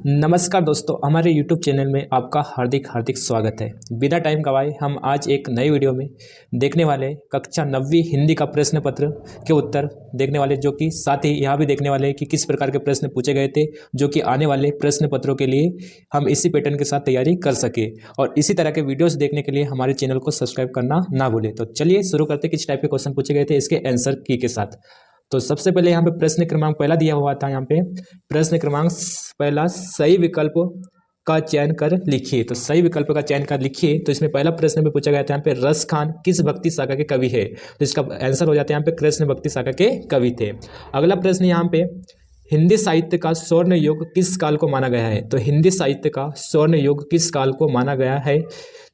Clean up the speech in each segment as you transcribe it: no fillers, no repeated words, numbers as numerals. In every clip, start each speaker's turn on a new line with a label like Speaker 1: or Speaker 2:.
Speaker 1: नमस्कार दोस्तों, हमारे YouTube चैनल में आपका हार्दिक हार्दिक स्वागत है। बिना टाइम गवाए हम आज एक नई वीडियो में देखने वाले कक्षा 9वीं हिंदी का प्रश्न पत्र के उत्तर देखने वाले, जो कि साथ ही यहाँ भी देखने वाले कि किस प्रकार के प्रश्न पूछे गए थे, जो कि आने वाले प्रश्न पत्रों के लिए हम इसी पैटर्न के साथ तैयारी कर सके। और इसी तरह के वीडियोज़ देखने के लिए हमारे चैनल को सब्सक्राइब करना ना भूलें। तो चलिए शुरू करते किस टाइप के क्वेश्चन पूछे गए थे इसके आंसर की के साथ। तो सबसे पहले यहाँ पे प्रश्न क्रमांक पहला दिया हुआ था। यहाँ पे प्रश्न क्रमांक पहला, सही विकल्प का चयन कर लिखिए। तो सही विकल्प का चयन कर लिखिए। तो इसमें पहला प्रश्न में पूछा गया था यहाँ पे रस खान किस भक्ति शाखा के कवि है। तो इसका आंसर हो जाता है यहाँ पे कृष्ण भक्ति शाखा के कवि थे। अगला प्रश्न यहाँ पे हिंदी साहित्य का स्वर्ण युग किस काल को माना गया है। तो हिंदी साहित्य का स्वर्ण युग किस काल को माना गया है।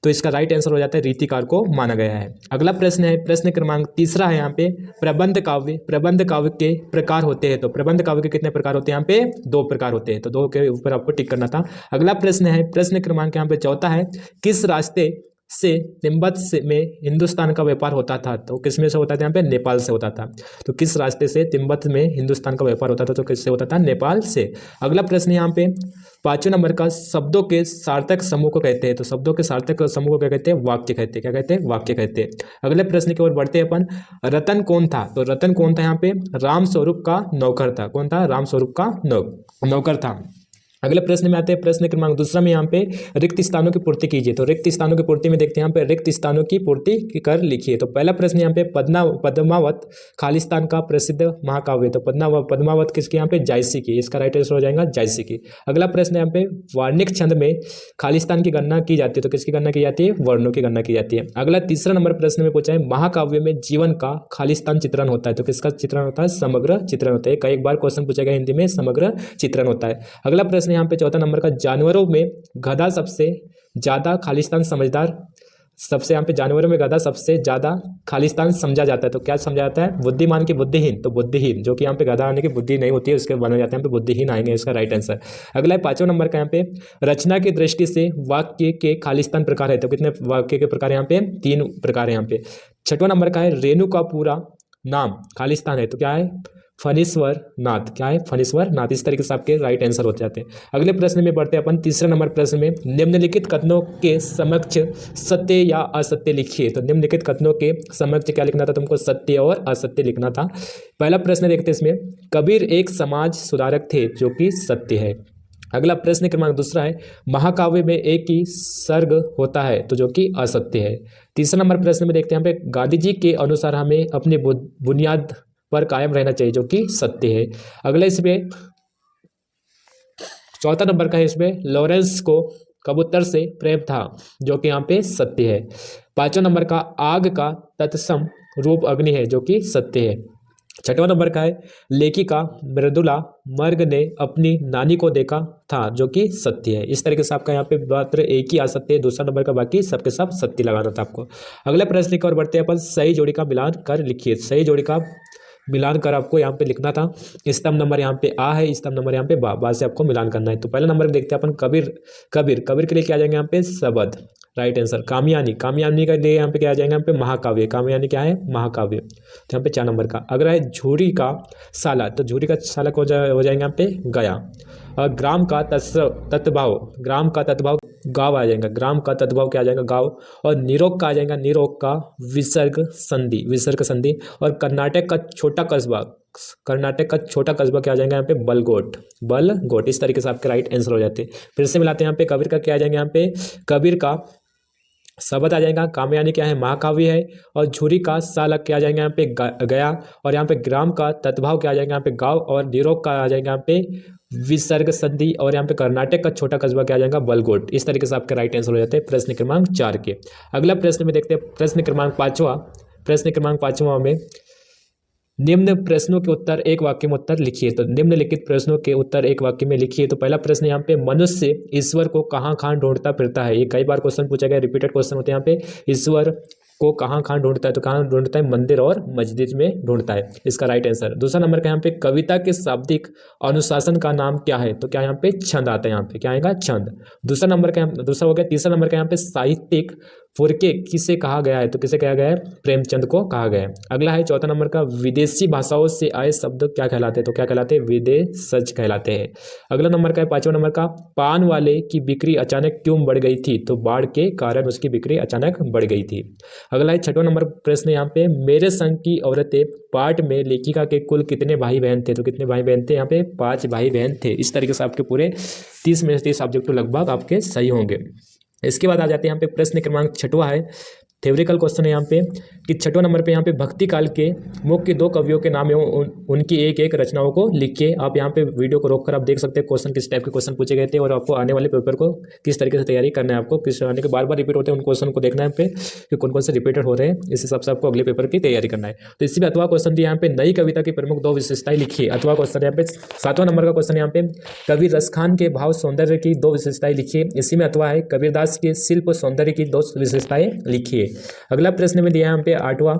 Speaker 1: तो इसका राइट आंसर हो जाता है रीतिकाल को माना गया है। अगला प्रश्न है प्रश्न क्रमांक तीसरा है यहाँ पे प्रबंध काव्य के प्रकार होते हैं। तो प्रबंध काव्य के कितने प्रकार होते हैं। यहाँ पे 2 प्रकार होते हैं। तो 2 के ऊपर आपको टिक करना था। अगला प्रश्न है प्रश्न क्रमांक यहाँ पे चौथा है किस रास्ते से तिब्बत से में हिंदुस्तान का व्यापार होता था। तो किस में से होता था। यहाँ पे नेपाल से होता था। तो किस रास्ते से तिब्बत में हिंदुस्तान का व्यापार होता था। तो किससे होता था, नेपाल से। अगला प्रश्न यहाँ पे 5वें नंबर का शब्दों के सार्थक समूह को कहते हैं। तो शब्दों के सार्थक समूह को क्या कहते हैं, वाक्य कहते हैं। क्या कहते हैं, वाक्य कहते हैं। अगले प्रश्न की ओर बढ़ते हैं अपन। रतन कौन था। तो रतन कौन था, यहाँ पे राम स्वरूप का नौकर था। कौन था, राम स्वरूप का नौकर था। अगले प्रश्न में आते हैं प्रश्न क्रमांक दूसरा में यहाँ पे रिक्त स्थानों की पूर्ति कीजिए। तो रिक्त स्थानों की पूर्ति में देखते हैं यहाँ पे रिक्त स्थानों की पूर्ति कर लिखिए। तो पहला प्रश्न यहाँ पे पद्मावत खालिस्तान का प्रसिद्ध महाकाव्य। तो पद्मावत किसकी, यहाँ पे जायसी की। इसका राइट आंसर हो जाएगा जायसी की। अगला प्रश्न यहाँ पे वार्णिक छंद में खालिस्तान की गणना की जाती है। तो किसकी गणना की जाती है, वर्णों की गणना की जाती है। अगला तीसरा नंबर प्रश्न में पूछा है महाकाव्य में जीवन का खालिस्तान चित्रण होता है। तो किसका चित्रण होता है, समग्र चित्रण होता है। कई बार क्वेश्चन पूछा गया हिंदी में, समग्र चित्रण होता है। अगला प्रश्न यहाँ पे चौथा नंबर का जानवरों में गधा सबसे ज्यादा खालिस्तान समझदार। सबसे यहाँ पे जानवरों में गधा सबसे ज्यादा खालिस्तान समझा जाता है। तो क्या समझा जाता है, बुद्धिमान की बुद्धिहीन। तो बुद्धिहीन, जो कि यहाँ पे गधा आने की बुद्धि नहीं होती है उसके बना जाते हैं, यहाँ पे बुद्धिहीन आएंगे। इसका राइट आंसर। अगला है 5वें नंबर का यहाँ पे रचना की दृष्टि से वाक्य के खालिस्तान प्रकार है। तो कितने वाक्य के प्रकार यहाँ पे, 3 प्रकार है यहाँ पे। 6वां नंबर का है रेणु का पूरा नाम खालिस्तान है। तो क्या है, फणीश्वर नाथ। क्या है, फणीश्वर नाथ। इस तरीके से आपके राइट आंसर हो जाते हैं। अगले प्रश्न में बढ़ते हैं अपन तीसरे नंबर प्रश्न में निम्नलिखित कथनों के समक्ष सत्य या असत्य लिखिए। तो निम्नलिखित कथनों के समक्ष क्या लिखना था तुमको, सत्य और असत्य लिखना था। पहला प्रश्न देखते हैं इसमें कबीर एक समाज सुधारक थे, जो कि सत्य है। अगला प्रश्न क्रमांक दूसरा है महाकाव्य में एक ही सर्ग होता है। तो जो कि असत्य है। तीसरा नंबर प्रश्न में देखते हैं यहाँ पे गांधी जी के अनुसार हमें अपनी बुनियाद पर कायम रहना चाहिए, जो कि सत्य है। अगला इसमें चौथा नंबर का है इसमें लॉरेंस को कबूतर से प्रेम था, जो कि यहाँ पे सत्य है। 5वां नंबर का आग का तत्सम रूप अग्नि है, जो कि सत्य है। 6वां नंबर का है लेखिका मृदुला मर्ग ने अपनी नानी को देखा था, जो कि सत्य है। इस तरीके से आपका यहाँ पे मात्र एक ही आ सकते हैं, दूसरा नंबर का बाकी सबके सब सत्य लगाना था आपको। अगला प्रश्न की ओर बढ़ते हैं अपन सही जोड़ी का मिलान कर लिखिए। सही जोड़ी का मिलान कर आपको यहाँ पे लिखना था। स्तंभ नंबर यहाँ पे आ है, स्तंभ नंबर यहाँ पे बा से आपको मिलान करना है। तो पहला नंबर देखते हैं अपन कबीर के लिए क्या आ जाएंगे यहाँ पे शब्द, राइट आंसर। कामयानी के लिए यहाँ पे क्या आ जाएगा, यहाँ पे महाकाव्य। कामयानी क्या है, महाकाव्य। तो यहाँ पे 4 नंबर का। अगर है झूरी का साला, तो झूरी का साला हो जाएगा यहाँ पे गया। और ग्राम का तत्भाव गाँव आ जाएगा। ग्राम का तत्भाव क्या आ जाएगा, गाँव। और निरोग का आ जाएगा, निरोग का विसर्ग संधि। और कर्नाटक का छोटा कस्बा क्या आ जाएगा यहाँ पे, बलगोट। इस तरीके से आपके राइट आंसर हो जाते हैं। फिर से मिलाते हैं यहाँ पे कबीर का क्या आ जाएगा, यहाँ पे कबीर का शब्द आ जाएगा। कामयानी क्या है, महाकाव्य है। और झूरी का सालक क्या आ जाएगा यहाँ पे, गया। और यहाँ पे ग्राम का तत्भाव क्या आ जाएगा यहाँ पे, गाँव। और निरोग का आ जाएगा यहाँ पे विसर्ग संधि। और यहाँ पे कर्नाटक का छोटा कस्बा क्या आ जाएगा, बलगोट। इस तरीके से आपके राइट आंसर हो जाते हैं प्रश्न क्रमांक 4 के। अगला प्रश्न में देखते हैं प्रश्न क्रमांक 5वां में निम्न प्रश्नों के उत्तर एक वाक्य में उत्तर लिखिए। तो निम्नलिखित प्रश्नों के उत्तर एक वाक्य में लिखिए। तो पहला प्रश्न यहाँ पे मनुष्य ईश्वर को कहाँ ढूंढता फिरता है। ये कई बार क्वेश्चन पूछा गया, रिपीटेड क्वेश्चन होते हैं यहाँ पे। ईश्वर को कहाँ ढूंढता है। तो कहाँ ढूंढता है, मंदिर और मस्जिद में ढूंढता है। इसका राइट आंसर। दूसरा नंबर का यहाँ पे कविता के शाब्दिक अनुशासन का नाम क्या है। तो क्या यहाँ पे छंद आता है, यहाँ पे क्या आएगा, छंद। दूसरा हो गया। तीसरा नंबर का यहाँ पे साहित्यिक फुरके किसे कहा गया है, तो किसे कहा गया है, प्रेमचंद को कहा गया है। अगला है चौथा नंबर का, विदेशी भाषाओं से आए शब्द क्या कहलाते हैं, तो क्या कहलाते हैं, विदेशज कहलाते हैं। अगला नंबर का है पांचवा नंबर का, पान वाले की बिक्री अचानक क्यों बढ़ गई थी, तो बाढ़ के कारण उसकी बिक्री अचानक बढ़ गई थी। अगला है छठवां नंबर प्रश्न यहाँ पे, मेरे संग की औरतें पाठ में लेखिका के कुल कितने भाई बहन थे, तो कितने भाई बहन थे, यहाँ पे 5 भाई बहन थे। इस तरीके से आपके पूरे 30 में से 30 ऑब्जेक्टिव लगभग आपके सही होंगे। इसके बाद आ जाते हैं यहाँ पे प्रश्न क्रमांक छठवां है, थ्योरिकल क्वेश्चन है यहाँ पे कि छठवां नंबर पे यहाँ पे भक्ति काल के मुख्य 2 कवियों के नाम एवं उनकी एक एक रचनाओं को लिखिए। आप यहाँ पे वीडियो को रोककर आप देख सकते हैं क्वेश्चन किस टाइप के क्वेश्चन पूछे गए थे और आपको आने वाले पेपर को किस तरीके से तैयारी करना है, आपको किस आने के बार बार रिपीट होते हैं उन क्वेश्चन को देखना है पे कि कौन कौन से रिपीटेड हो रहे हैं, इस हिसाब से आपको अगले पेपर की तैयारी करना है। तो इसी में अथवा क्वेश्चन यहाँ पे नई कविता की प्रमुख 2 विशेषताएं लिखिए। अथवा क्वेश्चन यहाँ पे 7वां नंबर का क्वेश्चन यहाँ पे कवि रसखान के भाव सौंदर्य की 2 विशेषताएं लिखिए। इसी में अथवा है कबीरदास के शिल्प सौंदर्य की 2 विशेषताएं लिखिए। अगला प्रश्न में दिया है यहाँ पे 8वां,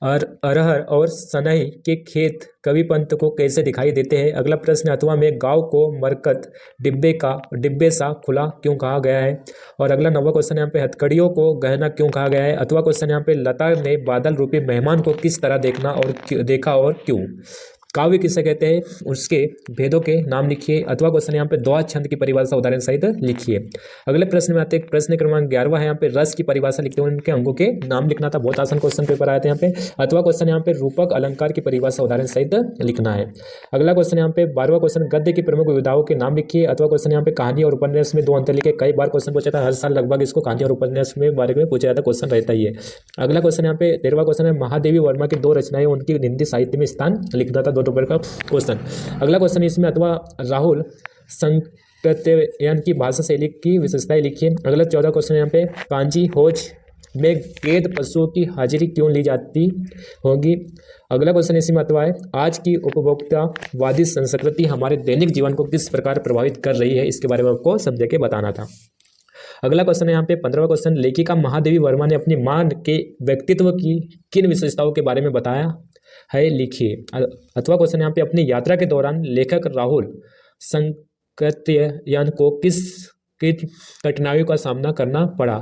Speaker 1: अरहर और सनई के खेत कवि पंत को कैसे दिखाई देते हैं। अगला प्रश्न अथवा में गांव को मरकत डिब्बे सा खुला क्यों कहा गया है। और अगला 9वां क्वेश्चन यहाँ पे हथकड़ियों को गहना क्यों कहा गया है। अथवा क्वेश्चन यहाँ पे लता ने बादल रूपी मेहमान को किस तरह देखा और क्यों। काव्य किसे कहते हैं, उसके भेदों के नाम लिखिए। अथवा क्वेश्चन यहाँ पे द्वा छंद की परिभाषा उदाहरण सहित लिखिए। अगले प्रश्न में आते हैं प्रश्न क्रमांक 11वां है यहाँ पे रस की परिभाषा लिखते हुए उनके अंगों के नाम लिखना था। बहुत आसान क्वेश्चन पेपर आए थे यहाँ पे। अथवा क्वेश्चन यहाँ पे रूपक अलंकार की परिभाषा उदाहरण सहित लिखना है। अगला क्वेश्चन यहाँ पे 12वां क्वेश्चन गद्य की प्रमुख विधाओं के नाम लिखिए। अथवा क्वेश्चन यहाँ पे कहानी और उपन्यास में 2 अंतर लिखे। कई बार क्वेश्चन पूछा था, हर साल लगभग इसको कहानी और उपन्यास में बारे में पूछा जाता क्वेश्चन रहता ही है। अगला क्वेश्चन यहाँ पे 13वां क्वेश्चन है महादेवी वर्मा की 2 रचनाएं उनकी हिंदी साहित्य में स्थान लिखना था, 2 नंबर का क्वेश्चन। अगला क्वेश्चन इसमें अथवा राहुल संकृत्यायन की भाषा शैली की विशेषताएं लिखिए। अगला 14 क्वेश्चन यहाँ पे कांजी होज में कैद पशुओं की हाजिरी क्यों ली जाती होगी। अगला क्वेश्चन इसी में अथवा है आज की उपभोक्तावादी संस्कृति हमारे दैनिक जीवन को किस प्रकार प्रभावित कर रही है, इसके बारे में आपको समझ के बताना था। अगला क्वेश्चन है यहाँ पे 15वां क्वेश्चन लेखिका महादेवी वर्मा ने अपनी मां के व्यक्तित्व की किन विशेषताओं के बारे में बताया है, लिखिए। अथवा क्वेश्चन यहाँ पे अपनी यात्रा के दौरान लेखक राहुल संकृत्यायन को किस कठिनाइयों का सामना करना पड़ा।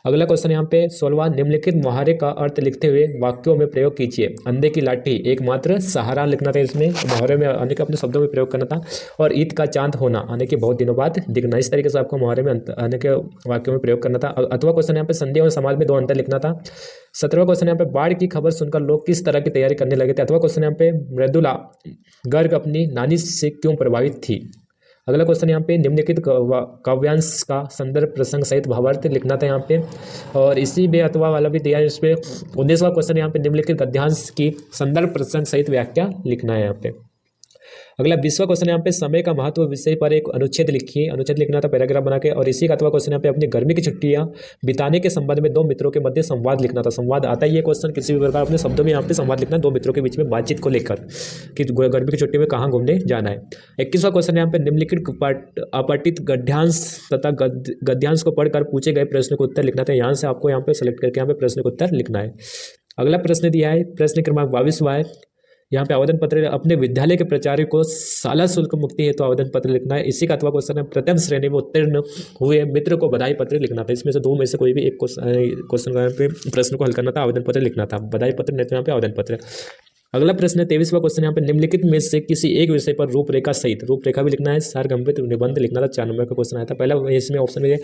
Speaker 1: अगला क्वेश्चन यहाँ पे 16वां निम्नलिखित मुहावरे का अर्थ लिखते हुए वाक्यों में प्रयोग कीजिए। अंधे की लाठी एकमात्र सहारा लिखना था, इसमें मुहावरे में आने का अपने शब्दों में प्रयोग करना था। और ईद का चांद होना आने के बहुत दिनों बाद दिखना, इस तरीके से आपको मुहावरे में आने के वाक्यों में प्रयोग करना था। अथवा क्वेश्चन यहाँ पे संधि और समाज में 2 अंतर लिखना था। 17वां क्वेश्चन यहाँ पे बाढ़ की खबर सुनकर लोग किस तरह की तैयारी करने लगे थे। अथवा क्वेश्चन यहाँ पे मृदुला गर्ग अपनी नानी से क्यों प्रभावित थी। अगला क्वेश्चन यहाँ पे निम्नलिखित काव्यांश का संदर्भ प्रसंग सहित भावार्थ लिखना था यहाँ पे। और इसी में अथवा वाला भी दिया है इसमें। 19वां क्वेश्चन यहाँ पे निम्नलिखित गद्यांश की संदर्भ प्रसंग सहित व्याख्या लिखना है यहाँ पे। अगला 20वां क्वेश्चन यहाँ पे समय का महत्व विषय पर एक अनुच्छेद लिखिए। अनुच्छेद लिखना था पैराग्राफ बना के। और इसी का अथवा क्वेश्चन यहाँ पे अपनी गर्मी की छुट्टियां बिताने के संबंध में 2 मित्रों के मध्य संवाद लिखना था। संवाद आता ही है क्वेश्चन, किसी भी प्रकार अपने शब्दों में यहाँ पे संवाद लिखना 2 मित्रों के बीच में बातचीत को लेकर कि गर्मी की छुट्टी में कहाँ घूमने जाना है। 21वां क्वेश्चन यहाँ पे निम्नलिखित अपठित गद्यांश तथा गद्यांश को पढ़कर पूछे गए प्रश्न को उत्तर लिखना था। यहाँ से आपको यहाँ पे सेलेक्ट करके यहाँ पे प्रश्न को उत्तर लिखना है। अगला प्रश्न दिया है प्रश्न क्रमांक 22वां है। यहाँ पे आवेदन पत्र अपने विद्यालय के प्राचार्य को साला शुल्क मुक्ति हेतु आवेदन पत्र लिखना है। इसी का अथवा क्वेश्चन है प्रथम श्रेणी में उत्तीर्ण हुए मित्र को बधाई पत्र लिखना था। इसमें से 2 में से कोई भी एक क्वेश्चन पे प्रश्न को हल करना था, आवेदन पत्र लिखना था। बधाई पत्र नहीं तो यहाँ पे आवेदन पत्र। अगला प्रश्न है 23वां क्वेश्चन यहाँ पे निम्नलिखित में से किसी एक विषय पर रूपरेखा सहित रूपरेखा भी लिखना है, सारगर्भित निबंध लिखना था। 4 नंबर का क्वेश्चन आया था। पहला इसमें ऑप्शन में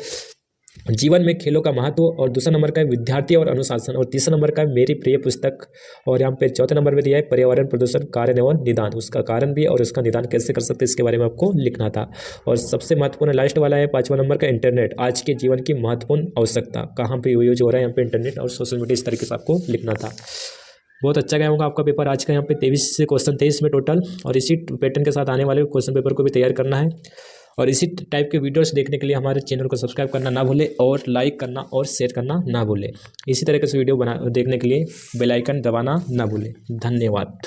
Speaker 1: जीवन में खेलों का महत्व, और दूसरा नंबर का है विद्यार्थी और अनुशासन, और तीसरा नंबर का है मेरी प्रिय पुस्तक। और यहाँ पे चौथे नंबर पे दिया है पर्यावरण प्रदूषण कारण एवं निदान, उसका कारण भी और उसका निदान कैसे कर सकते हैं इसके बारे में आपको लिखना था। और सबसे महत्वपूर्ण लास्ट वाला है 5वां नंबर का इंटरनेट, आज के जीवन की महत्वपूर्ण आवश्यकता, कहाँ पे यूज हो रहा है यहाँ पे इंटरनेट और सोशल मीडिया, इस तरीके से आपको लिखना था। बहुत अच्छा गया होगा आपका पेपर आज का। यहाँ पे 23 क्वेश्चन थे इसमें टोटल, और इसी पैटर्न के साथ आने वाले क्वेश्चन पेपर को भी तैयार करना है। और इसी टाइप के वीडियोस देखने के लिए हमारे चैनल को सब्सक्राइब करना ना भूलें, और लाइक करना और शेयर करना ना भूलें। इसी तरीके से वीडियो देखने के लिए बेल आइकन दबाना ना भूलें। धन्यवाद।